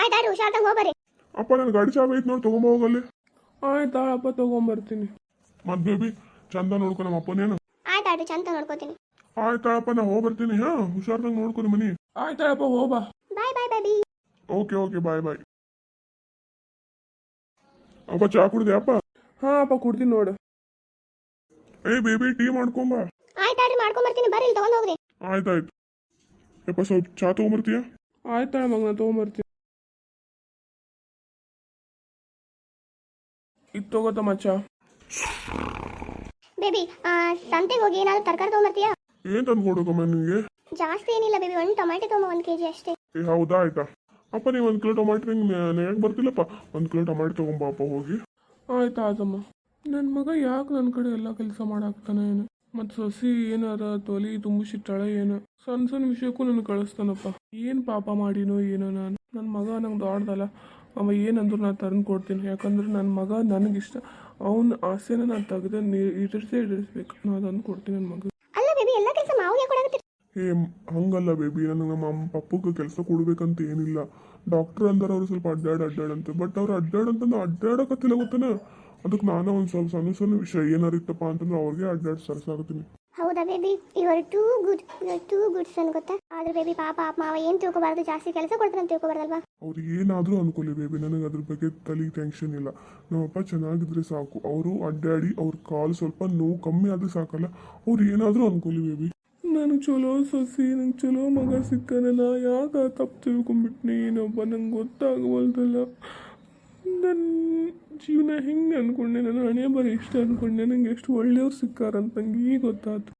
ಆಯ್ತಾಯ್ತು ಹುಷಾರ್ದಂಗೆ ಹೋಗ್ಬರ್ರಿ. ಅಪ್ಪ ನನ್ನ ಗಾಡಿ ಚಾವಿ ಐತೆ ನೋಡಿ ತೊಗೊಂಬ ಹೋಗಲ್ಲಿ. ಆಯ್ತಾಳಪ್ಪ ತೊಗೊಂಬರ್ತೀನಿ. ಮತ್ತು ಬೇಬಿ ಚಂದ ನೋಡ್ಕೊ ನಮ್ಮ ಅಪ್ಪನೇನು. ಆಯ್ತಾಯ್ತು ಚಂದ ನೋಡ್ಕೋತೀನಿ. ಆಯ್ತಾಳಪ್ಪ ನಾ ಹೋಗ್ಬರ್ತೀನಿ. ಹಾಂ ಹುಷಾರ್ದಂಗೆ ನೋಡ್ಕೊರಿ ಮನಿ. ಆಯ್ತಾಳಪ್ಪ ಹೋಗ್ಬಾ. Bye bye baby. Okay bye bye. ಅಪ್ಪ ಚಾ ಕುಡ್ದೆ ಅಪ್ಪ? ಹಾಂ ಅಪ್ಪ ಕುಡ್ತೀನಿ ನೋಡು. ಬೇಬಿ ಟೀ ಮಾಡ್ಕೊಂಬ. ಆಯ್ತಾಯ್ತು ಮಾಡ್ಕೊಂಬರ್ತೀನಿ, ಬರ್ರಿ ಇಲ್ಲಿ ತಗೊಂಡ್ ಹೋಗ್ರಿ. ಆಯ್ತಾಯ್ತು. ಯಪ್ಪ ಸ್ವಲ್ಪ ಚಾ ತೊಗೊಂಬರ್ತೀಯ? ಆಯ್ತಾಳ ಮಗನ ತೊಗೊಂಬರ್ತೀನಿ. ಇದು ತಗೋತಮ್ಮ ಚಾ. ಬೇಬಿ ಸಂತೆಗೆ ಹೋಗಿ ಏನಾದ್ರು ತರಕಾರಿ ತೊಗೊಂಬರ್ತೀಯಾ? ಏನು ತಂದು ಕೊಡೋಕಮ್ಮ ನಿನಗೆ? ಜಾಸ್ತಿ ಏನಿಲ್ಲ ಬೇಬಿ, ಒಂದು ಟೊಮ್ಯಾಟೊ ತೊಗೊಂಬ 1 kg ಅಷ್ಟೇ. ಹೌದಾ ಆಯ್ತಾ ಅಪ್ಪ. ನೀವು 1 ಕಿಲೋ ಟೊಮಾಟೊ ಯಾಕೆ ಬರ್ತಿಲ್ಲಪ್ಪ? 1 ಕಿಲೋ ಟೊಮಾಟೊ ತೊಗೊಂಬ ಅಪ್ಪ ಹೋಗಿ. ಆಯ್ತಾ ಆತಮ್ಮ. ನನ್ನ ಮಗ ಯಾಕೆ ನನ್ನ ಕಡೆ ಎಲ್ಲ ಕೆಲಸ ಮಾಡಾಕ್ತಾನೆ ಏನು? ಮತ್ತು ಸೊಸಿ ಏನಾರ ತೊಲಿ ತುಂಬಿಸಿಟ್ಟಾಳೆ ಏನು? ಸಣ್ಣ ಸಣ್ಣ ವಿಷಯಕ್ಕೂ ನನಗೆ ಕಳಿಸ್ತಾನಪ್ಪ. ಏನು ಪಾಪ ಮಾಡಿನೋ ಏನೋ ನಾನು. ನನ್ನ ಮಗ ನಂಗೆ ದೊಡ್ಡದಲ್ಲ, ಅವ ಏನಂದ್ರು ನಾನು ತಂದು ಕೊಡ್ತೀನಿ. ಯಾಕಂದ್ರೆ ನನ್ನ ಮಗ ನನಗಿಷ್ಟ. ಅವನ ಆಸೆನ ನಾನು ತೆಗೆದು ಈಡೇರಿಸ್ಬೇಕು. ನಾನು ತಂದು ಕೊಡ್ತೀನಿ ನನ್ನ ಮಗ. ಅಲ್ಲ ಬೇಬಿ, ಎಲ್ಲ ಕೆಲಸ ಮಾವು ಯಾಕೆ ಕೊಡಾಕತ್ತೀರಿ? ಹಂಗಲ್ಲ ಬೇಬಿ, ನನಗೆ ನಮ್ಮ ಪಪ್ಪಗೆ ಕೆಲಸ ಕೊಡ್ಬೇಕಂತ ಏನಿಲ್ಲ. ಡಾಕ್ಟ್ರ್ ಅಂದಾರ ಅವ್ರು ಸ್ವಲ್ಪ ಅಡ್ಡಾಡಂತೆ. ಬಟ್ ಅವ್ರು ಅಡ್ಡಾಡಂತಂದ್ರೆ ಅಡ್ಡಾಡಕತ್ತಿಲ್ಲ ಗೊತ್ತೇನ. ಅದಕ್ಕೆ ನಾನು ಒಂದು ಸ್ವಲ್ಪ ಸಣ್ಣ ಸಣ್ಣ ವಿಷಯ ಏನಾರು ಇತ್ತಪ್ಪ ಅಂತಂದ್ರೆ ಅವ್ರಿಗೆ ಅಡ್ಡಾಡಿ ಸರ್ಸಾಕತ್ತೀನಿ. ಹೌದಾ baby, you are too good son ಗೊತ್ತಾ. ಆದ್ರೆ ಬೇಬಿ ಪಾಪ ಮಾವ ಏನು ತಿಳ್ಕೊಬಾರ್ದು, ಜಾಸ್ತಿ ಕೆಲಸ ಕೊಡ್ತಾರೆ ಅಂತ ತಿಳ್ಕೊಬಾರ್ದಲ್ವಾ. ಅವ್ರು ಏನಾದರೂ ಅನ್ಕೊಳ್ಳಿ ಬೇಬಿ, ನನಗೆ ಅದ್ರ ಬಗ್ಗೆ ತಲೆ ಟೆನ್ಷನ್ ಇಲ್ಲ. ನಮ್ಮಪ್ಪ ಚೆನ್ನಾಗಿದ್ರೆ ಸಾಕು. ಅವರು ಅಡ್ಡಾಡಿ ಅವ್ರ ಕಾಲು ಸ್ವಲ್ಪ ನೋವು ಕಮ್ಮಿ ಆದರೆ ಸಾಕಲ್ಲ. ಅವ್ರು ಏನಾದರೂ ಅನ್ಕೊಳ್ಳಿ ಬೇಬಿ. ನನಗೆ ಚಲೋ ಸೊಸಿ, ನಂಗೆ ಚಲೋ ಮಗ ಸಿಕ್ಕನಲ್ಲ. ಯಾಕೆ ತಪ್ಪು ತಿಳ್ಕೊಂಬಿಟ್ನಿ ಏನೊಬ್ಬ, ನಂಗೆ ಗೊತ್ತಾಗವಲ್ದಲ್ಲ. ನನ್ನ ಜೀವನ ಹೆಂಗೆ ಅಂದ್ಕೊಂಡೆ, ನನ್ನ ಹಣೆ ಬರೀ ಇಷ್ಟ ಅಂದ್ಕೊಂಡೆ. ನಂಗೆ ಎಷ್ಟು ಒಳ್ಳೆಯವ್ರು ಸಿಕ್ಕಾರಂತ ನಂಗೆ ಈಗ ಗೊತ್ತಾಯ್ತು.